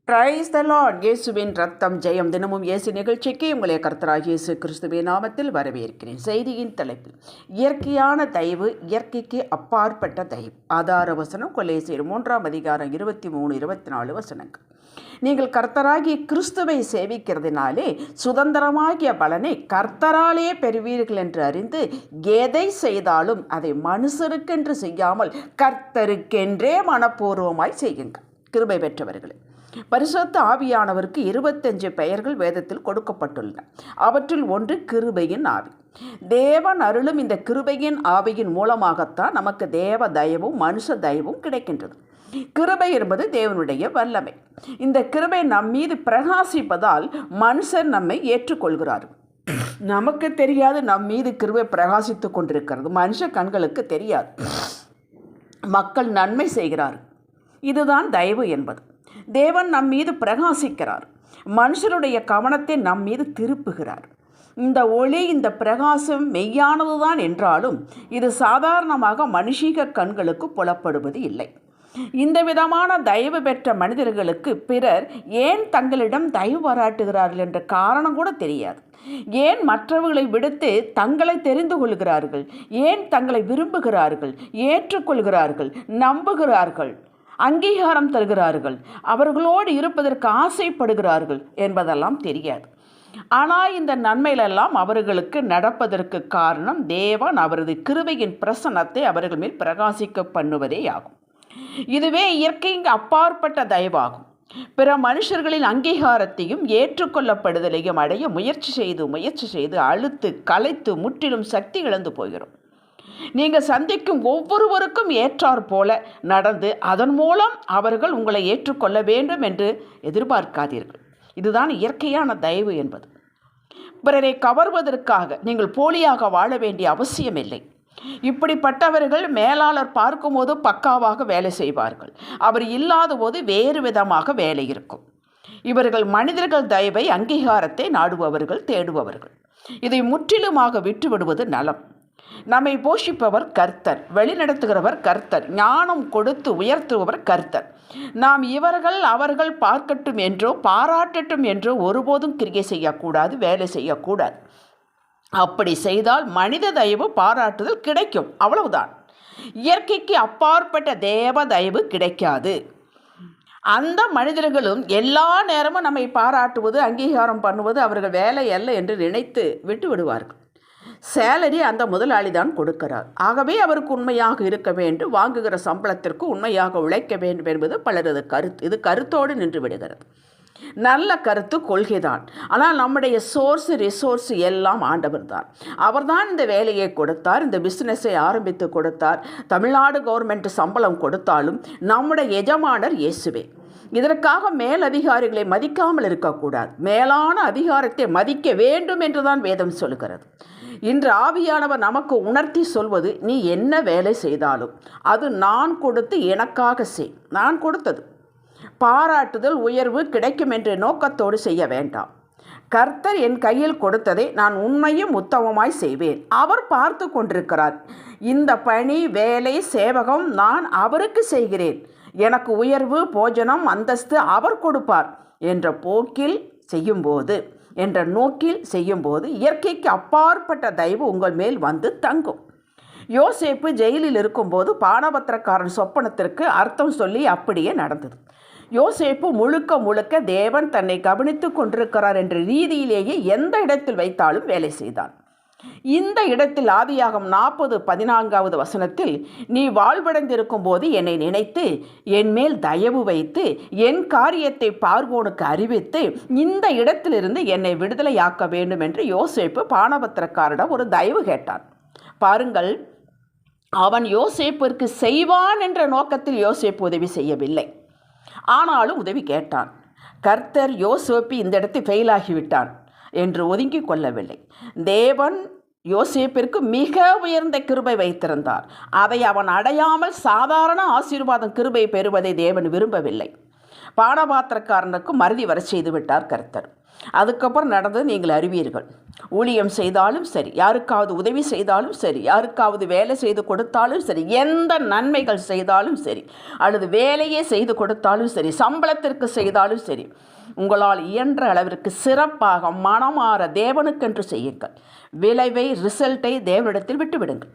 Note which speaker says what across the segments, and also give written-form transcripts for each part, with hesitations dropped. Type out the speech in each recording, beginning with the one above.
Speaker 1: Praise the Lord. இயேசுவின் ரத்தம் ஜெயம். தினமும் இயேசு நிகழ்ச்சிக்கு உங்களை கர்த்தராகிய இயேசு கிறிஸ்துவின் நாமத்தில் வரவேற்கிறேன். செய்தியின் தலைப்பில் இயற்கையான தயவு, இயற்கைக்கு அப்பாற்பட்ட தயவு. ஆதார வசனம் கொலேசியர் 3:23-24 வசனங்கள். நீங்கள் கர்த்தராகிய கிறிஸ்துவை சேவிக்கிறதினாலே சுதந்திரமாகிய பலனை கர்த்தராலே பெறுவீர்கள் என்று அறிந்து எதை செய்தாலும் அதை மனுஷருக்கென்று செய்யாமல் கர்த்தருக்கென்றே மனப்பூர்வமாய் செய்யுங்கள். கிருபை பெற்றவர்களே, பரிசுத்த ஆவியானவருக்கு 25 பெயர்கள் வேதத்தில் கொடுக்கப்பட்டுள்ளன. அவற்றில் ஒன்று கிருபையின் ஆவி. தேவன் அருளும் இந்த கிருபையின் ஆவியின் மூலமாகத்தான் நமக்கு தேவ தயவும் மனுஷ தயவும் கிடைக்கின்றது. கிருபை என்பது தேவனுடைய வல்லமை. இந்த கிருபை நம் மீது பிரகாசிப்பதால் மனுஷர் நம்மை ஏற்றுக்கொள்கிறார். நமக்கு தெரியாது நம் மீது கிருபை பிரகாசித்து கொண்டிருக்கிறது. மனுஷ கண்களுக்கு தெரியாது. மக்கள் நன்மை செய்கிறார். இதுதான் தயவு என்பது. தேவன் நம் மீது பிரகாசிக்கிறார். மனுஷருடைய கவனத்தை நம் மீது திருப்புகிறார். இந்த ஒளி, இந்த பிரகாசம் மெய்யானதுதான் என்றாலும் இது சாதாரணமாக மனுஷீக கண்களுக்கு புலப்படுவது இல்லை. இந்த விதமான தயவு பெற்ற மனிதர்களுக்கு பிறர் ஏன் தங்களிடம் தயவு பாராட்டுகிறார்கள் என்ற காரணம் கூட தெரியாது. ஏன் மற்றவர்களை விடுத்து தங்களை தெரிந்து கொள்கிறார்கள்? ஏன் தங்களை விரும்புகிறார்கள், ஏற்றுக்கொள்கிறார்கள், நம்புகிறார்கள், அங்கீகாரம் தருகிறார்கள், அவர்களோடு இருப்பதற்கு ஆசைப்படுகிறார்கள் என்பதெல்லாம் தெரியாது. ஆனால் இந்த நன்மையிலெல்லாம் அவர்களுக்கு நடப்பதற்கு காரணம் தேவன் அவரது கிருபையின் பிரசன்னத்தை அவர்கள் மேல் பிரகாசிக்க பண்ணுவதே ஆகும். இதுவே இயற்கைக்கு அப்பாற்பட்ட தயவாகும். பிற மனுஷர்களின் அங்கீகாரத்தையும் ஏற்றுக்கொள்ளப்படுதலையும் அடைய முயற்சி செய்து அழுத்து கலைத்து முற்றிலும் சக்தி இழந்து போகிறோம். நீங்கள் சந்திக்கும் ஒவ்வொருவருக்கும் ஏற்றார் போல நடந்து அதன் மூலம் அவர்கள் உங்களை ஏற்றுக்கொள்ள வேண்டும் என்று எதிர்பார்க்காதீர்கள். இதுதான் இயற்கையான தயவு என்பது. பிறரை கவர்வதற்காக நீங்கள் போலியாக வாழ வேண்டிய அவசியமில்லை. இப்படிப்பட்டவர்கள் மேலாளர் பார்க்கும்போது பக்காவாக வேலை செய்வார்கள். அவர் இல்லாத போது வேறு விதமாக வேலை இருக்கும். இவர்கள் மனிதர்கள் தயவை, அங்கீகாரத்தை நாடுபவர்கள், தேடுபவர்கள். இதை முற்றிலுமாக விட்டுவிடுவது நலம். நம்மை போஷிப்பவர் கர்த்தர், வழிநடத்துகிறவர் கர்த்தர், ஞானம் கொடுத்து உயர்த்துபவர் கர்த்தர். நாம் இவர்கள் அவர்கள் பார்க்கட்டும் என்றோ பாராட்டட்டும் என்றோ ஒருபோதும் கிரியை செய்யக்கூடாது, வேலை செய்யக்கூடாது. அப்படி செய்தால் மனித தயவு பாராட்டுதல் கிடைக்கும், அவ்வளவுதான். இயற்கைக்கு அப்பாற்பட்ட தேவ தயவு கிடைக்காது. அந்த மனிதர்களும் எல்லா நேரமும் நம்மை பாராட்டுவது, அங்கீகாரம் பண்ணுவது அவர்கள் வேலை அல்ல என்று நினைத்து விட்டு விடுவார்கள். சேலரி அந்த முதலாளி தான் கொடுக்கிறார். ஆகவே அவருக்கு உண்மையாக இருக்க வேண்டும், வாங்குகிற சம்பளத்திற்கு உண்மையாக உழைக்க வேண்டும் என்பது பலரது கருத்து. இது கருத்தோடு நின்று விடுகிறது. நல்ல கருத்து, கொள்கைதான். ஆனால் நம்முடைய ரிசோர்ஸ் எல்லாம் ஆண்டவர் தான். அவர்தான் இந்த வேலையை கொடுத்தார், இந்த பிஸ்னஸை ஆரம்பித்து கொடுத்தார். தமிழ்நாடு கவர்மெண்ட் சம்பளம் கொடுத்தாலும் நம்முடைய எஜமானர் இயேசுவே. இதற்காக மேல் அதிகாரிகளை மதிக்காமல் இருக்கக்கூடாது. மேலான அதிகாரத்தை மதிக்க வேண்டும் என்றுதான் வேதம் சொல்கிறது. இன்று ஆவியானவர் நமக்கு உணர்த்தி சொல்வது, நீ என்ன வேலை செய்தாலும் அது நான் கொடுத்து எனக்காக செய். நான் கொடுத்தது. பாராட்டுதல், உயர்வு கிடைக்கும் என்ற நோக்கத்தோடு செய்ய வேண்டாம். கர்த்தர் என் கையில் கொடுத்ததை நான் உண்மையும் உத்தமமாய் செய்வேன். அவர் பார்த்து கொண்டிருக்கிறார். இந்த பணி, வேலை, சேவகம் நான் அவருக்கு செய்கிறேன். எனக்கு உயர்வு, போஜனம், அந்தஸ்து அவர் கொடுப்பார் என்ற போக்கில் செய்யும்போது, என்ற நோக்கில் செய்யும்போது இயற்கைக்கு அப்பாற்பட்ட தயவு உங்கள் மேல் வந்து தங்கும். யோசேப்பு ஜெயிலில் இருக்கும்போது பானபத்திரக்காரன் சொப்பனத்திற்கு அர்த்தம் சொல்லி அப்படியே நடந்தது. யோசேப்பு முழுக்க தேவன் தன்னை கவனித்து கொண்டிருக்கிறார் என்ற ரீதியிலேயே எந்த இடத்தில் வைத்தாலும் வேலை செய்தான். இந்த இடத்தில் ஆதியாகமம் 40:14 வசனத்தில், நீ வாழ்வடைந்திருக்கும் போது என்னை நினைத்து என் மேல் தயவு வைத்து என் காரியத்தை பார்வோனுக்கு அறிவித்து இந்த இடத்திலிருந்து என்னை விடுதலையாக்க வேண்டும் என்று யோசேப்பு பானபத்திரக்காரிடம் ஒரு தயவு கேட்டான். பாருங்கள், அவன் யோசேப்பிற்கு செய்வான் என்ற நோக்கத்தில் யோசேப்பு உதவி செய்யவில்லை. ஆனாலும் உதவி கேட்டான். கர்த்தர் யோசேப்பு இந்த இடத்தில் ஃபெயிலாகிவிட்டான் என்று ஒதுங்கி கொள்ளவில்லை. தேவன் யோசேப்பிற்கு மிக உயர்ந்த கிருபை வைத்திருந்தார். அதை அவன் அடையாமல் சாதாரண ஆசீர்வாதம் கிருபை பெறுவதை தேவன் விரும்பவில்லை. பானபாத்திரக்காரனுக்கு மறதி வர செய்து விட்டார் கர்த்தர். அதுக்கப்புறம் நடந்தது நீங்கள் அறிவீர்கள். ஊழியம் செய்தாலும் சரி, யாருக்காவது உதவி செய்தாலும் சரி, யாருக்காவது வேலை செய்து கொடுத்தாலும் சரி, எந்த நன்மைகள் செய்தாலும் சரி, அல்லது வேலையே செய்து கொடுத்தாலும் சரி, சம்பளத்திற்கு செய்தாலும் சரி, உங்களால் இயன்ற அளவிற்கு சிறப்பாக மனமாற தேவனுக்கென்று செய்யுங்கள். விளைவை, ரிசல்ட்டை தேவனிடத்தில் விட்டுவிடுங்கள்.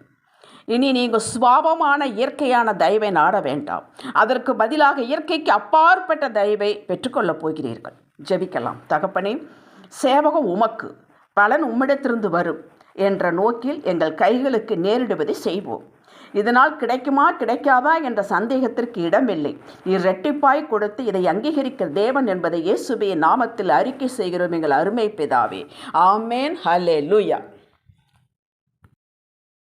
Speaker 1: இனி நீங்கள் சுபாவமான இயற்கையான தயவை நாட வேண்டாம். அதற்கு பதிலாக இயற்கைக்கு அப்பாற்பட்ட தயவை பெற்றுக்கொள்ளப் போகிறீர்கள். ஜெபிக்கலாம். தகப்பனே, சேவகம் உமக்கு, பலன் உம்மிடத்திலிருந்து வரும் என்ற நோக்கில் எங்கள் கைகளுக்கு நேரிடுவதை செய்வோம். இதனால் கிடைக்குமா கிடைக்காதா என்ற சந்தேகத்திற்கு இடமில்லை. நீர் இரட்டிப்பாய் கொடுத்து இதை அங்கீகரிக்க தேவன் என்பதை இயேசுவின் நாமத்தில் அறிக்கை செய்கிறோம் எங்கள் அருமை பிதாவே. ஆமேன். ஹல்லேலூயா.